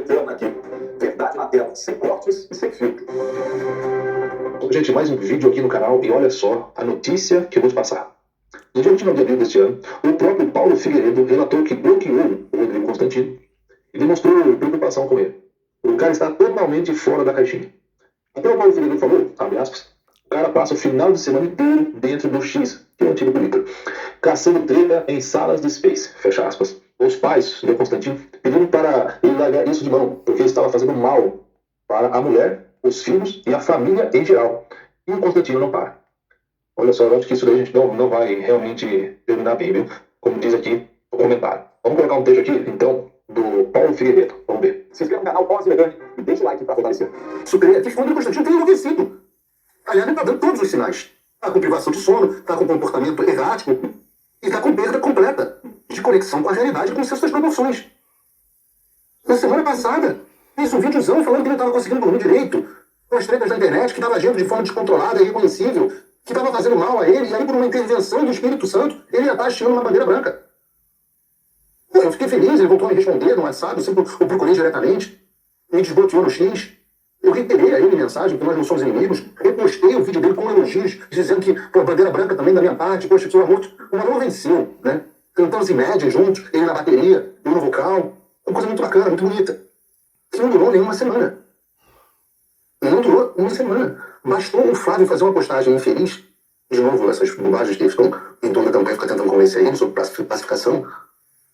entrando aqui. Verdade na tela, sem cortes e sem filtro. Gente, mais um vídeo aqui no canal e olha só a notícia que eu vou te passar. No dia 29 de abril deste ano, o próprio Paulo Figueiredo relatou que bloqueou o Rodrigo Constantino e demonstrou preocupação com ele. O cara está totalmente fora da caixinha. Até o Paulo Figueiredo falou, abre aspas, o cara passa o final de semana inteiro dentro do X, que é o antigo Twitter, caçando treta em salas de Space, fecha aspas. Os pais do Constantino pediram para ele largar isso de mão, porque ele estava fazendo mal para a mulher, os filhos e a família em geral. E o Constantino não para. Olha só, eu acho que isso daí a gente não vai realmente terminar bem, viu? Como diz aqui no comentário. Vamos colocar um texto aqui, então, do Paulo Figueiredo. Vamos ver. Se inscreva no canal, pause, Megane, e deixa o like para fortalecer. Superior, que Rodrigo Constantino tem enlouquecido. Aliás, ele está dando todos os sinais. Está com privação de sono, está com comportamento errático e está com perda completa de conexão com a realidade, com suas proporções. Na semana passada, fez um videozão falando que ele estava conseguindo dormir direito, com as tretas da internet, que estava agindo de forma descontrolada e irreconhecível, que estava fazendo mal a ele, e aí por uma intervenção do Espírito Santo, ele já está hasteando uma bandeira branca. Eu fiquei feliz, ele voltou a me responder no WhatsApp, eu procurei diretamente, me desbloqueou no X. Eu reiterei a ele mensagem, que nós não somos inimigos, repostei o vídeo dele com elogios, dizendo que, pô, bandeira branca também da minha parte, poxa, precisa morto. O Manuel venceu, né? Cantamos Imagine juntos, ele na bateria, eu no vocal. Uma coisa muito bacana, muito bonita. Que não durou nem uma semana. Não durou uma semana. Bastou o Flávio fazer uma postagem infeliz, de novo, essas bobagens que eles estão em torno da campanha, ficar tentando convencer ele sobre pacificação.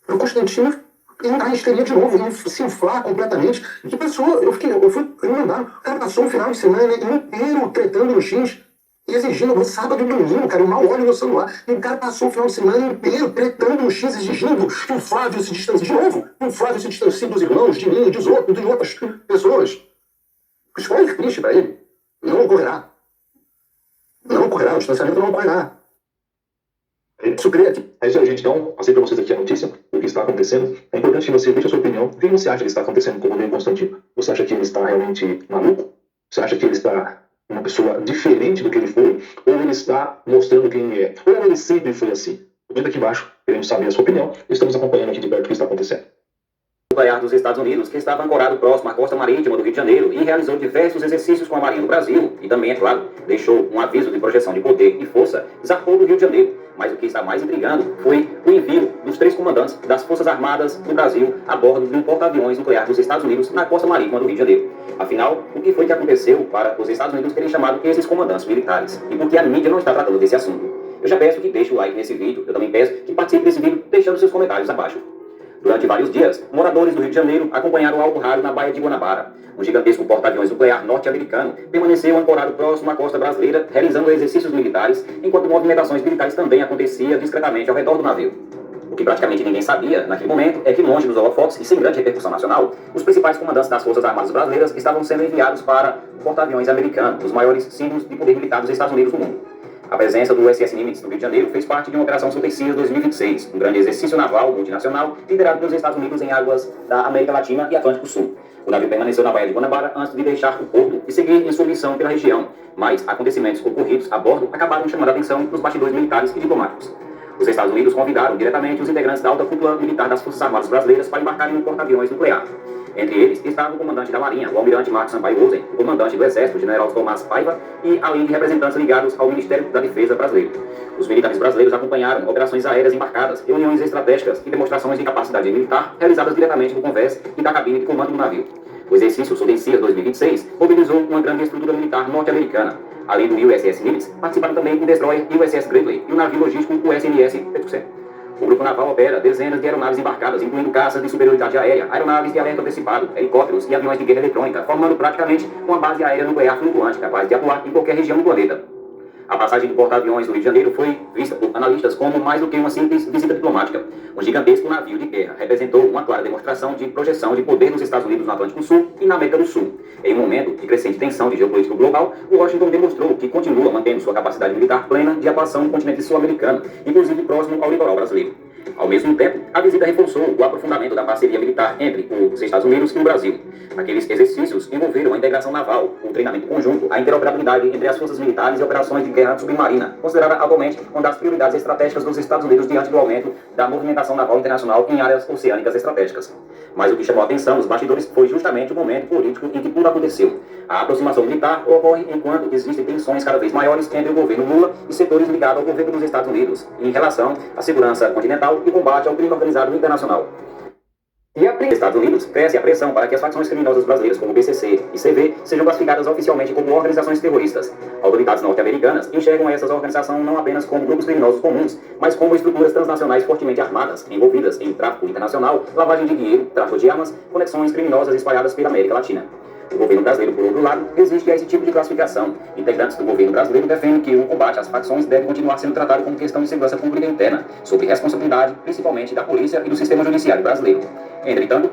O Constantino entrar em histeria de novo, se inflar completamente. Que pessoa, eu fui mandar. O cara passou um final de semana inteiro tretando no X e exigindo no sábado e domingo, cara, eu mal olho no celular. E o cara passou o final de semana inteiro tretando no X, exigindo que o Flávio se distancie de novo. Que o Flávio se distancie dos irmãos, de mim, de outras pessoas. Spoiler triste pra ele. Não ocorrerá. Não ocorrerá, o distanciamento não ocorrerá. Isso cria aqui. É isso aí, gente. Então, passei para vocês aqui a notícia do que está acontecendo. É importante que você deixe a sua opinião. O que você acha que está acontecendo com o Rodrigo Constantino? Você acha que ele está realmente maluco? Você acha que ele está uma pessoa diferente do que ele foi? Ou ele está mostrando quem ele é? Ou ele sempre foi assim? Comenta aqui embaixo, queremos saber a sua opinião. Estamos acompanhando aqui de perto o que está acontecendo. Nuclear dos Estados Unidos, que estava ancorado próximo à costa marítima do Rio de Janeiro e realizou diversos exercícios com a Marinha do Brasil e também, é claro, deixou um aviso de projeção de poder e força, zarpou do Rio de Janeiro. Mas o que está mais intrigando foi o envio dos 3 comandantes das Forças Armadas do Brasil a bordo de um porta-aviões nuclear dos Estados Unidos na costa marítima do Rio de Janeiro. Afinal, o que foi que aconteceu para os Estados Unidos terem chamado esses comandantes militares? E por que a mídia não está tratando desse assunto? Eu já peço que deixe o like nesse vídeo, eu também peço que participe desse vídeo deixando seus comentários abaixo. Durante vários dias, moradores do Rio de Janeiro acompanharam algo raro na Baía de Guanabara. Um gigantesco porta-aviões nuclear norte-americano permaneceu ancorado próximo à costa brasileira, realizando exercícios militares, enquanto movimentações militares também aconteciam discretamente ao redor do navio. O que praticamente ninguém sabia, naquele momento, é que longe dos holofotes e sem grande repercussão nacional, os principais comandantes das Forças Armadas Brasileiras estavam sendo enviados para o porta-aviões americano, os maiores símbolos de poder militar dos Estados Unidos no mundo. A presença do USS Nimitz no Rio de Janeiro fez parte de uma Operação Sotecílias 2026, um grande exercício naval multinacional liderado pelos Estados Unidos em águas da América Latina e Atlântico Sul. O navio permaneceu na Baía de Guanabara antes de deixar o porto e seguir em sua missão pela região, mas acontecimentos ocorridos a bordo acabaram chamando a atenção dos bastidores militares e diplomáticos. Os Estados Unidos convidaram diretamente os integrantes da alta cúpula militar das Forças Armadas Brasileiras para embarcarem no porta-aviões nuclear. Entre eles estava o comandante da Marinha, o almirante Marcos Sampaio Rosen, o comandante do Exército, o general Tomás Paiva, e além de representantes ligados ao Ministério da Defesa brasileiro. Os militares brasileiros acompanharam operações aéreas embarcadas, reuniões estratégicas e demonstrações de capacidade militar realizadas diretamente do convés e da cabine de comando do navio. O exercício Sotecílias 2026 mobilizou uma grande estrutura militar norte-americana. Além do USS Nimitz, participaram também o destroyer USS Gridley e o navio logístico USNS Petuxent. O grupo naval opera dezenas de aeronaves embarcadas, incluindo caças de superioridade aérea, aeronaves de alerta antecipado, helicópteros e aviões de guerra eletrônica, formando praticamente uma base aérea nuclear flutuante capaz de atuar em qualquer região do planeta. A passagem do porta-aviões do Rio de Janeiro foi vista por analistas como mais do que uma simples visita diplomática. Um gigantesco navio de guerra representou uma clara demonstração de projeção de poder dos Estados Unidos no Atlântico Sul e na América do Sul. Em um momento de crescente tensão de geopolítica global, o Washington demonstrou que continua mantendo sua capacidade militar plena de atuação no continente sul-americano, inclusive próximo ao litoral brasileiro. Ao mesmo tempo, a visita reforçou o aprofundamento da parceria militar entre os Estados Unidos e o Brasil. Aqueles exercícios envolveram a integração naval, o treinamento conjunto, a interoperabilidade entre as forças militares e operações de guerra submarina, considerada atualmente uma das prioridades estratégicas dos Estados Unidos diante do aumento da movimentação naval internacional em áreas oceânicas estratégicas. Mas o que chamou a atenção nos bastidores foi justamente o momento político em que tudo aconteceu. A aproximação militar ocorre enquanto existem tensões cada vez maiores entre o governo Lula e setores ligados ao governo dos Estados Unidos, em relação à segurança continental e combate ao crime organizado internacional. E a Estados Unidos cresce a pressão para que as facções criminosas brasileiras como o PCC e CV sejam classificadas oficialmente como organizações terroristas. Autoridades norte-americanas enxergam essas organizações não apenas como grupos criminosos comuns, mas como estruturas transnacionais fortemente armadas, envolvidas em tráfico internacional, lavagem de dinheiro, tráfico de armas, conexões criminosas espalhadas pela América Latina. O governo brasileiro, por outro lado, resiste a esse tipo de classificação. Integrantes do governo brasileiro defendem que o combate às facções deve continuar sendo tratado como questão de segurança pública interna, sob responsabilidade, principalmente da polícia e do sistema judiciário brasileiro. Entretanto,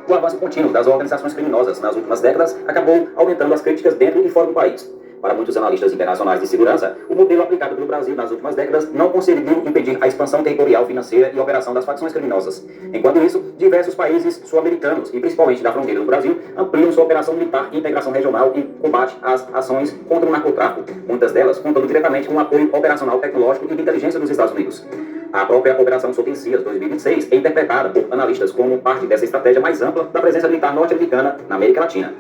o avanço contínuo das organizações criminosas nas últimas décadas acabou aumentando as críticas dentro e fora do país. Para muitos analistas internacionais de segurança, o modelo aplicado pelo Brasil nas últimas décadas não conseguiu impedir a expansão territorial, financeira e operação das facções criminosas. Enquanto isso, diversos países sul-americanos, e principalmente da fronteira do Brasil, ampliam sua operação militar e integração regional em combate às ações contra o narcotráfico, muitas delas contando diretamente com o apoio operacional tecnológico e de inteligência dos Estados Unidos. A própria Operação Sotencias 2026 é interpretada por analistas como parte dessa estratégia mais ampla da presença militar norte-americana na América Latina.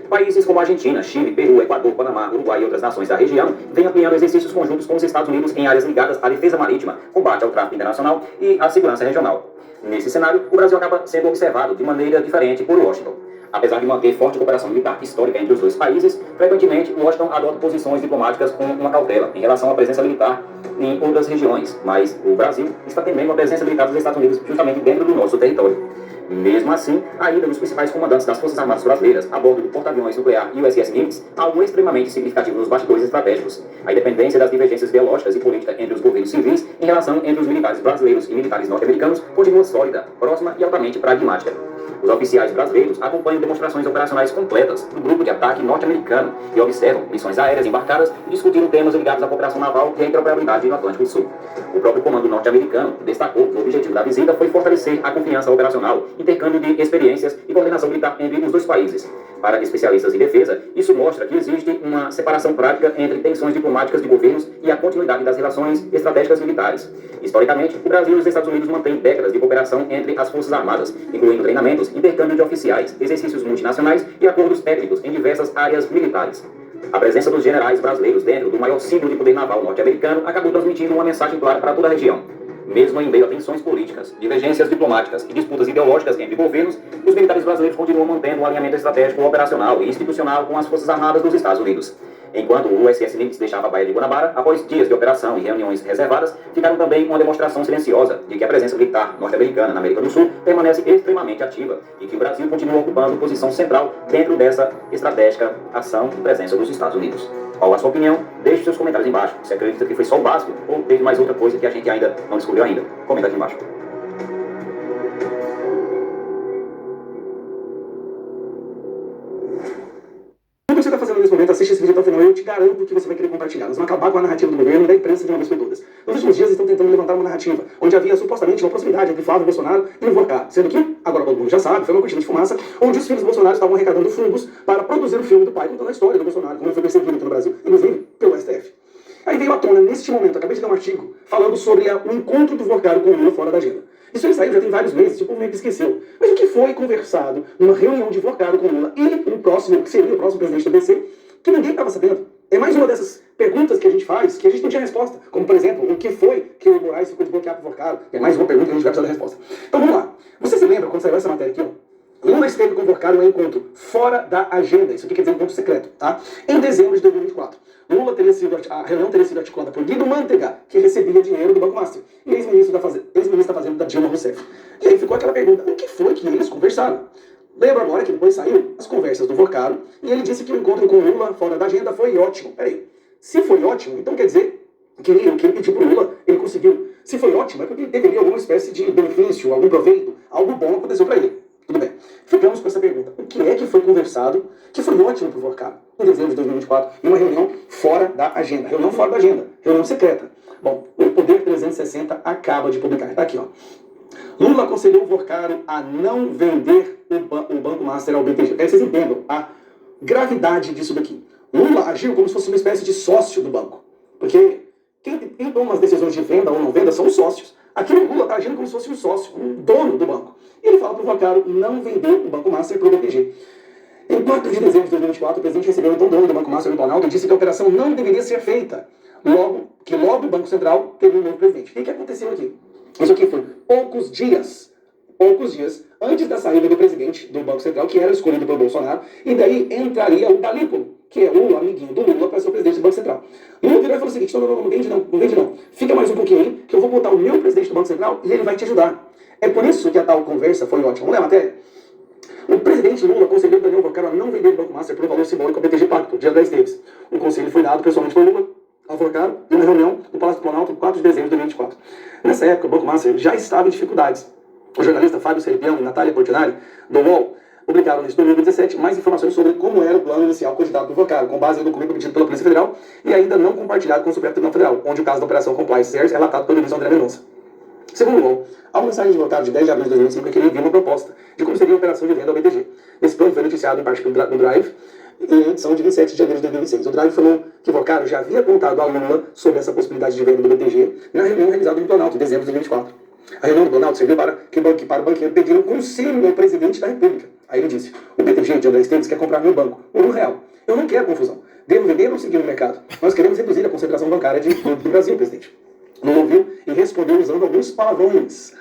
Países como Argentina, Chile, Peru, Equador, Panamá, Uruguai e outras nações da região vêm ampliando exercícios conjuntos com os Estados Unidos em áreas ligadas à defesa marítima, combate ao tráfico internacional e à segurança regional. Nesse cenário, o Brasil acaba sendo observado de maneira diferente por Washington. Apesar de manter forte cooperação militar histórica entre os dois países, frequentemente Washington adota posições diplomáticas com uma cautela em relação à presença militar em outras regiões, mas o Brasil está temendo a presença militar dos Estados Unidos justamente dentro do nosso território. Mesmo assim, a ida dos principais comandantes das Forças Armadas Brasileiras a bordo do porta-aviões nuclear USS Nimitz, algo extremamente significativo nos bastidores estratégicos. A independência das divergências ideológicas e políticas entre os governos civis em relação entre os militares brasileiros e militares norte-americanos continua sólida, próxima e altamente pragmática. Os oficiais brasileiros acompanham demonstrações operacionais completas do grupo de ataque norte-americano e observam missões aéreas embarcadas e discutiram temas ligados à cooperação naval e à interoperabilidade no Atlântico Sul. O próprio comando norte-americano destacou que o objetivo da visita foi fortalecer a confiança operacional, intercâmbio de experiências e coordenação militar entre os dois países. Para especialistas em defesa, isso mostra que existe uma separação prática entre tensões diplomáticas de governos e a continuidade das relações estratégicas militares. Historicamente, o Brasil e os Estados Unidos mantêm décadas de cooperação entre as Forças Armadas, incluindo treinamentos, intercâmbio de oficiais, exercícios multinacionais e acordos técnicos em diversas áreas militares. A presença dos generais brasileiros dentro do maior símbolo de poder naval norte-americano acabou transmitindo uma mensagem clara para toda a região. Mesmo em meio a tensões políticas, divergências diplomáticas e disputas ideológicas entre governos, os militares brasileiros continuam mantendo um alinhamento estratégico, operacional e institucional com as Forças Armadas dos Estados Unidos. Enquanto o USS Nimitz deixava a Baía de Guanabara, após dias de operação e reuniões reservadas, ficaram também uma demonstração silenciosa de que a presença militar norte-americana na América do Sul permanece extremamente ativa e que o Brasil continua ocupando posição central dentro dessa estratégica ação e presença dos Estados Unidos. Qual a sua opinião? Deixe seus comentários embaixo. Você acredita que foi só o básico ou teve mais outra coisa que a gente ainda não descobriu ainda? Comenta aqui embaixo. Tudo que você está fazendo nesse momento, assiste esse vídeo até o final, eu te garanto que você vai querer compartilhar. Nós vamos acabar com a narrativa do governo e da imprensa de uma vez por todas. Nos últimos dias estão tentando levantar uma narrativa onde havia supostamente uma proximidade entre Flávio Bolsonaro e o Vorcar, sendo que, agora todo mundo já sabe, foi uma cortina de fumaça, onde os filhos do Bolsonaro estavam arrecadando fundos para produzir o filme do pai, contando a história do Bolsonaro, como ele foi perseguido aqui no Brasil, inclusive pelo STF. Aí veio à tona, neste momento, acabei de ler um artigo falando sobre o encontro do Vorcar com o Lula fora da agenda. Isso aí saiu já tem vários meses, o povo meio que esqueceu. Mas o que foi conversado numa reunião de Vorcar com o Lula e o próximo, que seria o próximo presidente do BC, que ninguém estava sabendo? É mais uma dessas perguntas que a gente faz, que a gente não tinha resposta. Como, por exemplo, o que foi que o Moraes ficou desbloqueado por Vorcar? É mais uma pergunta que a gente vai precisar da resposta. Então vamos lá. Você se lembra, quando saiu essa matéria aqui, ó? Lula esteve convocado a um encontro fora da agenda. Isso aqui quer dizer encontro secreto, tá? Em dezembro de 2024. A reunião teria sido articulada por Guido Mantega, que recebia dinheiro do Banco Master, e ex-ministro da Fazenda da Dilma Rousseff. E aí ficou aquela pergunta, o que foi que eles conversaram? Lembra agora que depois saiu as conversas do Vorcaro, e ele disse que o encontro com o Lula fora da agenda foi ótimo. Peraí, se foi ótimo, então quer dizer que o que ele pediu para o Lula, ele conseguiu. Se foi ótimo, é porque ele deveria alguma espécie de benefício, algum proveito, algo bom aconteceu para ele. Tudo bem. Ficamos com essa pergunta. O que é que foi conversado, que foi ótimo para o Vorcaro, em dezembro de 2024, em uma reunião fora da agenda? Reunião fora da agenda. Reunião secreta. Bom, o Poder 360 acaba de publicar. Está aqui, ó. Lula aconselhou o Vorcaro a não vender o Banco Master ao BTG. Quero que vocês entendam a gravidade disso daqui. Lula agiu como se fosse uma espécie de sócio do banco. Porque quem toma as decisões de venda ou não venda são os sócios. Aqui o Lula está agindo como se fosse um sócio, um dono do banco. E ele fala para o Vocaro não vender o Banco Master para o BTG. Em 4 de dezembro de 2024, o presidente recebeu então o dono do Banco Master, o Planalto, e disse que a operação não deveria ser feita, logo o Banco Central teve um novo presidente. O que aconteceu aqui? Isso aqui foi poucos dias antes da saída do presidente do Banco Central, que era escolhido pelo Bolsonaro, e daí entraria o Galípolo, que é o amiguinho do Lula, para ser o presidente do Banco Central. Lula virou e falou o seguinte: não vende não. Fica mais um pouquinho aí, que eu vou botar o meu presidente do Banco Central e ele vai te ajudar. É por isso que a tal conversa foi ótima. Vamos ler a matéria? O presidente Lula aconselhou Daniel Vocaro a não vender o Banco Master por um valor simbólico ao BTG Pacto, dia 10 deles. O conselho foi dado pessoalmente por Lula ao Vocaro em uma reunião no Palácio do Planalto, em 4 de dezembro de 2024. Nessa época, o Banco Master já estava em dificuldades. O jornalista Fábio Serpião e Natália Portinari, do UOL, publicaram em 2017 mais informações sobre como era o plano inicial cogitado por Vocaro, com base no documento obtido pela Polícia Federal e ainda não compartilhado com o Supremo Tribunal Federal, onde o caso da Operação Compliance Sears é relatado pelo juiz André Mendonça. Segundo o UOL, a mensagem de Vocaro de 10 de abril de 2005 é que ele enviou uma proposta de como seria a operação de venda ao BTG. Esse plano foi noticiado em parte no Drive, em edição de 27 de janeiro de 2006. O Drive falou que Vocaro já havia contado a Lula sobre essa possibilidade de venda do BTG na reunião realizada no Planalto, em dezembro de 2024. A reunião do Planalto serviu para o banqueiro pedir um conselho ao presidente da República. Aí ele disse: o BTG de André Esteves quer comprar meu banco por R$1. Eu não quero confusão. Devo vender ou seguir no mercado? Nós queremos reduzir a concentração bancária do Brasil, presidente. Não ouviu e respondeu usando alguns palavrões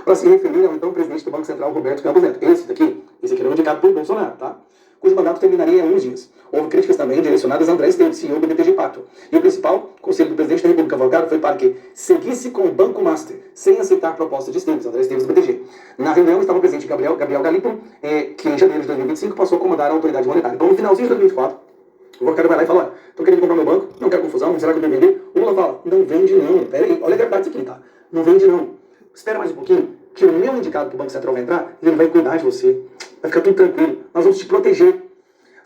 para se referir ao então presidente do Banco Central, Roberto Campos Neto. Esse aqui era indicado por Bolsonaro, tá? Cujo mandato terminaria em 11 dias. Houve críticas também direcionadas a André Esteves, CEO do BTG Pacto. E o principal conselho do presidente da República, Vocaro, foi para que seguisse com o Banco Master, sem aceitar a proposta de Esteves, André Esteves do BTG. Na reunião estava o presidente Gabriel Galípolo, que em janeiro de 2025 passou a comandar a autoridade monetária. Então, no finalzinho de 2024, o Vocaro vai lá e fala: estou querendo comprar meu banco, não quero confusão, será que eu devo vender? O Lula fala: não vende não, pera aí, olha a verdade aqui, tá? Não vende não. Espera mais um pouquinho, que o meu indicado para o Banco Central vai entrar e ele vai cuidar de você. Vai ficar tudo tranquilo, nós vamos te proteger.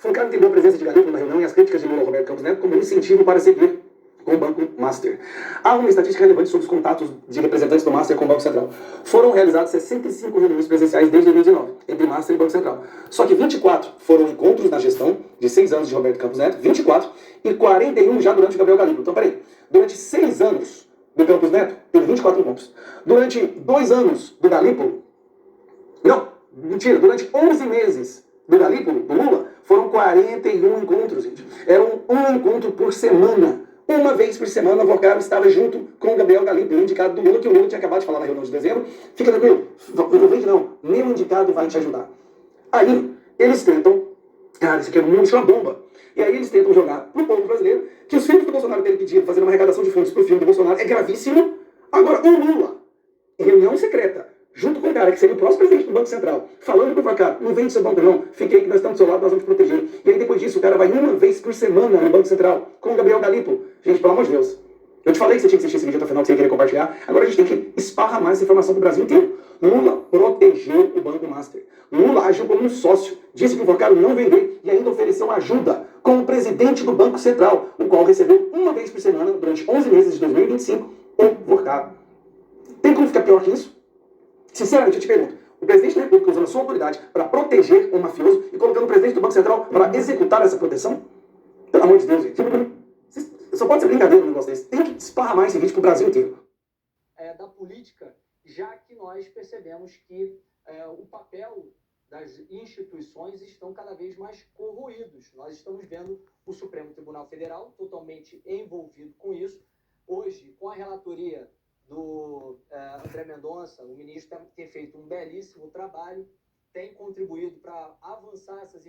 Vocaro entendeu a presença de Galípolo na reunião e as críticas de Lula ao Roberto Campos Neto como um incentivo para seguir com o Banco Master. Há uma estatística relevante sobre os contatos de representantes do Master com o Banco Central. Foram realizadas 65 reuniões presenciais desde 2019, entre Master e Banco Central. Só que 24 foram encontros na gestão de 6 anos de Roberto Campos Neto, 24, e 41 já durante o Gabriel Galípolo. Então, peraí, durante 6 anos do Campos Neto, teve 24 encontros. Durante 2 anos do Galípolo, durante 11 meses do Galípolo, do Lula, foram 41 encontros, gente. Eram um encontro por semana. Uma vez por semana, o Vocaro estava junto com o Gabriel Galípolo, o indicado do Lula, que o Lula tinha acabado de falar na reunião de dezembro. Fica tranquilo, não vende não, meu indicado vai te ajudar. Aí, eles tentam, cara, isso aqui é muito uma bomba. E aí eles tentam jogar pro povo brasileiro que os filhos do Bolsonaro terem pedido fazer uma arrecadação de fundos pro filho do Bolsonaro é gravíssimo. Agora, o Lula, em reunião secreta, junto com o cara que seria o próximo presidente do Banco Central, falando pro Vocaro: não vende seu banco não, fique aí que nós estamos do seu lado, nós vamos te proteger. E aí depois disso o cara vai uma vez por semana no Banco Central com o Gabriel Galípolo. Gente, pelo amor de Deus, eu te falei que você tinha que assistir esse vídeo até o final, que você ia querer compartilhar. Agora a gente tem que esparramar essa informação pro Brasil inteiro. Lula protegeu o Banco Master. Lula agiu como um sócio, disse que o Vocaro não vender e ainda ofereceu ajuda com o presidente do Banco Central, o qual recebeu uma vez por semana durante 11 meses de 2025 o Vocaro. Tem como ficar pior que isso? Sinceramente, eu te pergunto: o presidente da República usando a sua autoridade para proteger um mafioso e colocando o presidente do Banco Central para executar essa proteção? Pelo amor de Deus, gente. Só pode ser brincadeira um negócio desse. Tem que esparramar esse vídeo pro Brasil inteiro. Da política, já que nós percebemos que o papel das instituições estão cada vez mais corroídos. Nós estamos vendo o Supremo Tribunal Federal totalmente envolvido com isso. Hoje, com a relatoria do André Mendonça, o ministro tem feito um belíssimo trabalho, tem contribuído para avançar essas